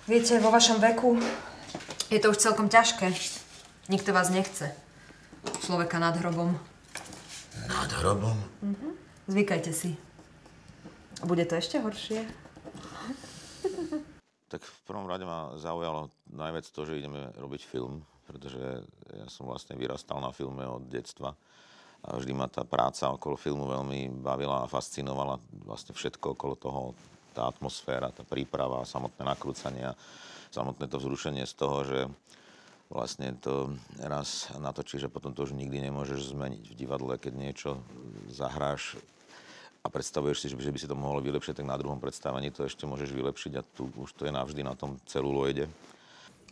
Viete, vo vašom veku je to už celkom ťažké. Nikto vás nechce. Človeka nad hrobom. Nad hrobom? Zvykajte si. A bude to ešte horšie. Tak v prvom rade ma zaujalo najviac to, že ideme robiť film, pretože ja som vlastne vyrastal na filme od detstva. A vždy ma tá práca okolo filmu veľmi bavila a fascinovala. Vlastne všetko okolo toho, tá atmosféra, tá príprava, samotné nakrúcanie, samotné to vzrušenie z toho, že vlastne to raz natočíš a potom to už nikdy nemôžeš zmeniť. V divadle, keď niečo zahráš a predstavuješ si, že by si to mohlo vylepšiť, tak na druhom predstavení to ešte môžeš vylepšiť a tu už to je navždy na tom celuloide.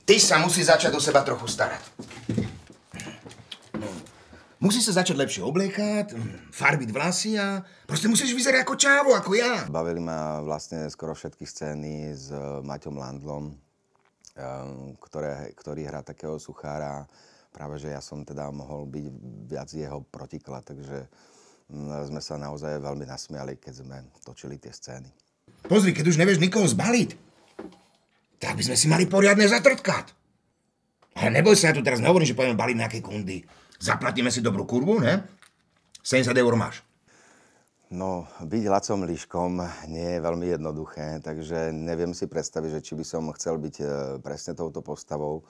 Ty sa musí začať o seba trochu starať. Musí sa začať lepšie obliekať, farbiť vlasy a proste musíš vyzerať ako čávo, ako ja. Bavili ma vlastne skoro všetky scény s Maťom Landlom, ktorý hrá takého suchára. Práve, že ja som teda mohol byť viac jeho protiklad, takže sme sa naozaj veľmi nasmiali, keď sme točili tie scény. Pozri, keď už nevieš nikoho zbaliť, tak by sme si mali poriadne zatrtkať. Ale neboj sa, ja tu teraz nehovorím, že pôjdeme baliť nejaké kundy. Zaplatíme si dobrú kurvu, ne? 70 eur máš. No, byť Lacom Liškom nie je veľmi jednoduché, takže neviem si predstaviť, že či by som chcel byť presne touto postavou,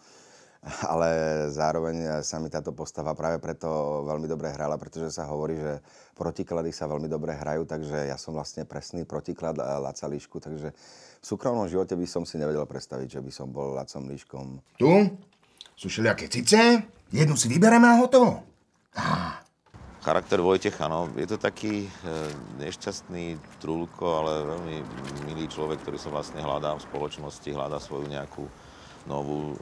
ale zároveň sa mi táto postava práve preto veľmi dobre hrala, pretože sa hovorí, že protiklady sa veľmi dobre hrajú, takže ja som vlastne presný protiklad Laca Lišku, takže v súkromnom živote by som si nevedel predstaviť, že by som bol Lacom Liškom. Tu sú všelijaké cice, jednu si vybereme a hotovo. Charakter Vojtecha, no, je to taký nešťastný trúlko, ale veľmi milý človek, ktorý sa vlastne hľadá v spoločnosti, hľadá svoju nejakú novú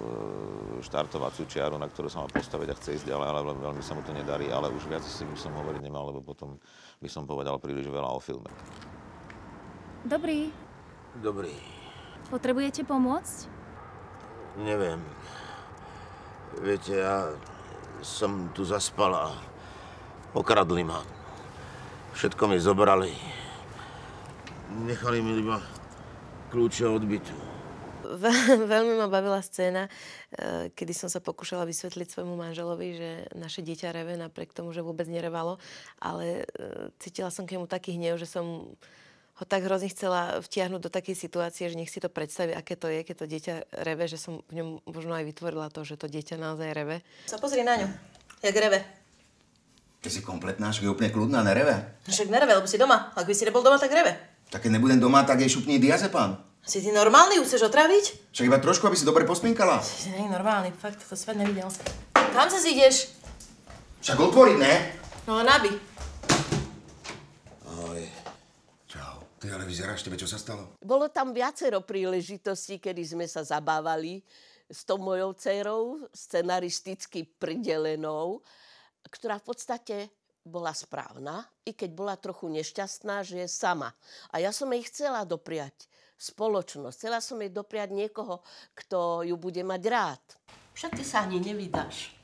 štartovaciu čiaru, na ktorú sa má postaviť a chce ísť ďalej, ale veľmi sa mu to nedarí, ale už viac si by som hovoriť nemal, lebo potom by som povedal príliš veľa o filme. Dobrý. Dobrý. Potrebujete pomôcť? Neviem. Viete, ja som tu zaspal a okradli ma. Všetko mi zobrali. Nechali mi iba kľúče od bytu. Veľmi ma bavila scéna, kedy som sa pokúšala vysvetliť svojmu manželovi, že naše dieťa reve, napriek tomu, že vôbec nerevalo, ale cítila som k nemu taký hnev, že som ho tak hrozne chcela vtiahnuť do takej situácie, že nech si to predstaví, aké to je, keď to dieťa reve, že som v ňom možno aj vytvorila to, že to dieťa naozaj reve. Sa pozri na ňu, jak reve. Ty si kompletná, však je úplne kľudná, nereve. Však nereve, lebo si doma. Ak by si nebol doma, tak reve. Tak keď nebudem doma, tak jej šupni diazepam. Si ty normálny? Ju chceš otraviť? Však iba trošku, aby si dobre pospinkala. Si nie normálny, fakt, to svet nevidel. Kam sa ideš? Však otvoriť, ne? No len aby. Ahoj. Čau. Ty ale vyzeráš, tebe čo sa stalo? Bolo tam viacero príležitostí, kedy sme sa zabávali s tou mojou dcerou, scenaristicky pridelenou, ktorá v podstate bola správna, i keď bola trochu nešťastná, že je sama. A ja som jej chcela dopriať spoločnosť. Chcela som jej dopriať niekoho, kto ju bude mať rád. Však ty sa ani nevydáš.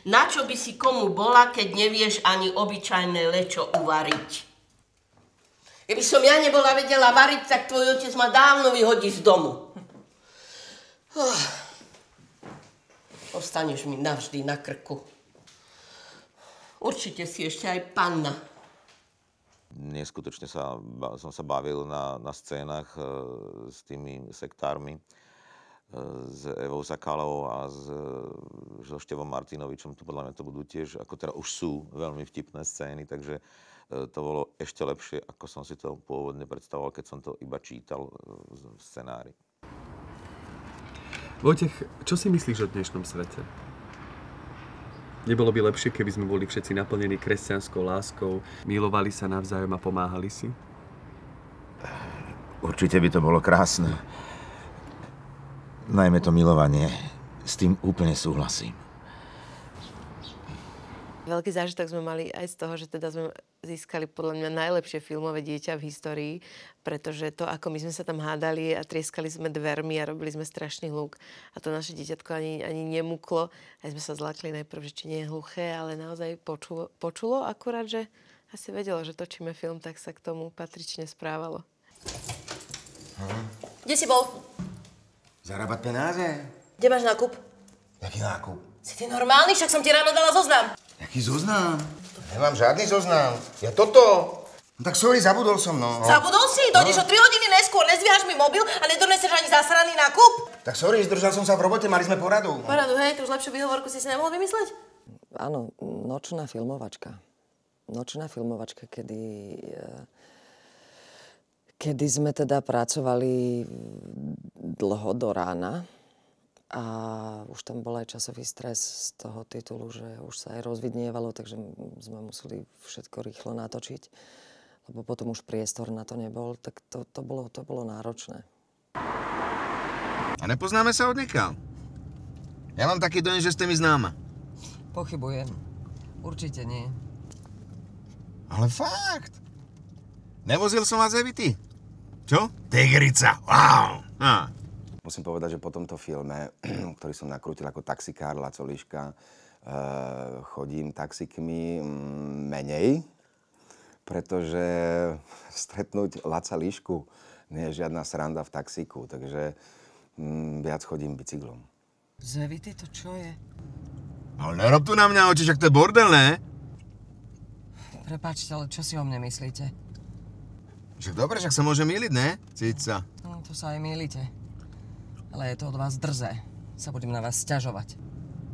Na čo by si komu bola, keď nevieš ani obyčajné lečo uvariť? Keby som ja nebola vedela variť, tak tvoj otec ma dávno vyhodí z domu. Ostaneš mi navždy na krku. Určite si ešte aj panna. Neskutočne som sa bavil na scénach s tými sektármi, s Evou Sakalovou a so Števom Martinovičom. To podľa mňa to budú tiež, ako teda už sú veľmi vtipné scény, takže to bolo ešte lepšie, ako som si to pôvodne predstavoval, keď som to iba čítal v scenári. Vojtech, čo si myslíš o dnešnom svete? Nebolo by lepšie, keby sme boli všetci naplnení kresťanskou láskou, milovali sa navzájom a pomáhali si? Určite by to bolo krásne. Najmä to milovanie. S tým úplne súhlasím. Veľký zážitok sme mali aj z toho, že teda sme získali podľa mňa najlepšie filmové dieťa v histórii, pretože to, ako my sme sa tam hádali a trieskali sme dvermi a robili sme strašný hluk a to naše dieťatko ani nemuklo. Aj sme sa zlakli najprv, že či nie je hluché, ale naozaj počulo akurát, že asi vedelo, že točíme film, tak sa k tomu patrične správalo. Kde si bol? Zarábať penáze? Kde máš nákup? Jaký nákup? Si ty normálny? Však som ti ráno dala zoznam. Jaký zoznam? Nemám žiadny zoznam. Ja toto. No tak sorry, zabudol som, no. Zabudol si? Dojdeš o 3 hodiny neskôr, nezvíhaš mi mobil a nedoneseš ani zasraný nákup? Tak sorry, zdržal som sa v robote, mali sme poradu. Poradu, hej, to už lepšiu výhovorku si nemohol vymysleť? Áno, nočná filmovačka. Nočná filmovačka, kedy sme teda pracovali dlho do rána a už tam bol aj časový stres z toho titulu, že už sa aj rozvidnievalo, takže sme museli všetko rýchlo natočiť, lebo potom už priestor na to nebol, tak to bolo náročné. A nepoznáme sa odniaľ? Ja mám taký dojem, že ste mi známa. Pochybujem. Určite nie. Ale fakt. Nevozil som vás aj vy ty. Čo? Tegrica. Wow. Musím povedať, že po tomto filme, ktorý som nakrútil ako taxikár Laco Liška, chodím taxikmi menej, pretože stretnúť Laca Lišku nie je žiadna sranda v taxíku, takže viac chodím bicyklom. Zevity, to čo je? Ale nerob tu na mňa oči, však to je bordel, ne? Prepáčte, ale čo si o mne myslíte? Však dobre, však sa môže myliť, ne? Cica. No, to sa aj mýlite. Ale je to od vás drzé. Sa budem na vás sťažovať.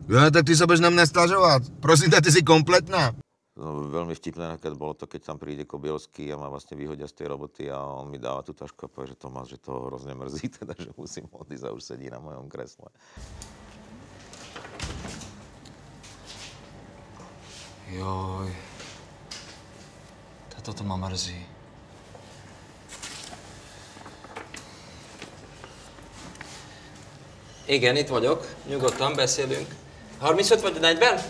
Ja, tak ty sa budeš na mňa sťažovať. Prosím, ty si kompletná. No, veľmi vtipné keď bolo to, keď tam príde Kobielský a ma vlastne vyhodia z tej roboty a on mi dáva tú tašku a povie, že Tomáš, že to hrozne mrzí, teda, že musím odísť a už sedí na mojom kresle. Joj. Toto ma mrzí. Igen, itt vagyok. Nyugodtan beszélünk. 35 vagy 40?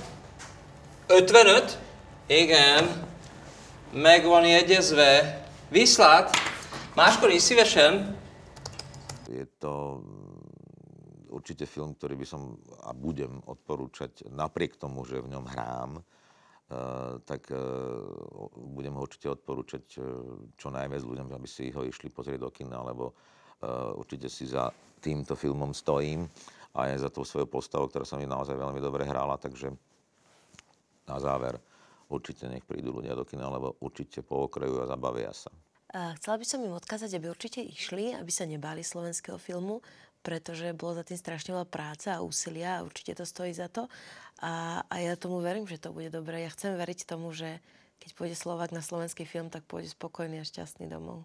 55? Igen. Meg van jegyezve. Viszlát. Máskor is szívesen. Je to určite film, ktorý by som a budem odporúčať napriek tomu, že v ňom hrám, tak budem ho určite odporúčať čo najviac ľuďom, aby si ho išli pozrieť do kina, lebo určite si za týmto filmom stojím a aj za tou svojou postavou, ktorá sa mi naozaj veľmi dobre hrála, takže na záver určite nech prídu ľudia do kina, lebo určite pookrejú a zabavia sa. Chcela by som im odkázať, aby určite išli, aby sa nebáli slovenského filmu, pretože bolo za tým strašne veľa práce a úsilia a určite to stojí za to. A ja tomu verím, že to bude dobré. Ja chcem veriť tomu, že keď pôjde Slovák na slovenský film, tak pôjde spokojný a šťastný domov.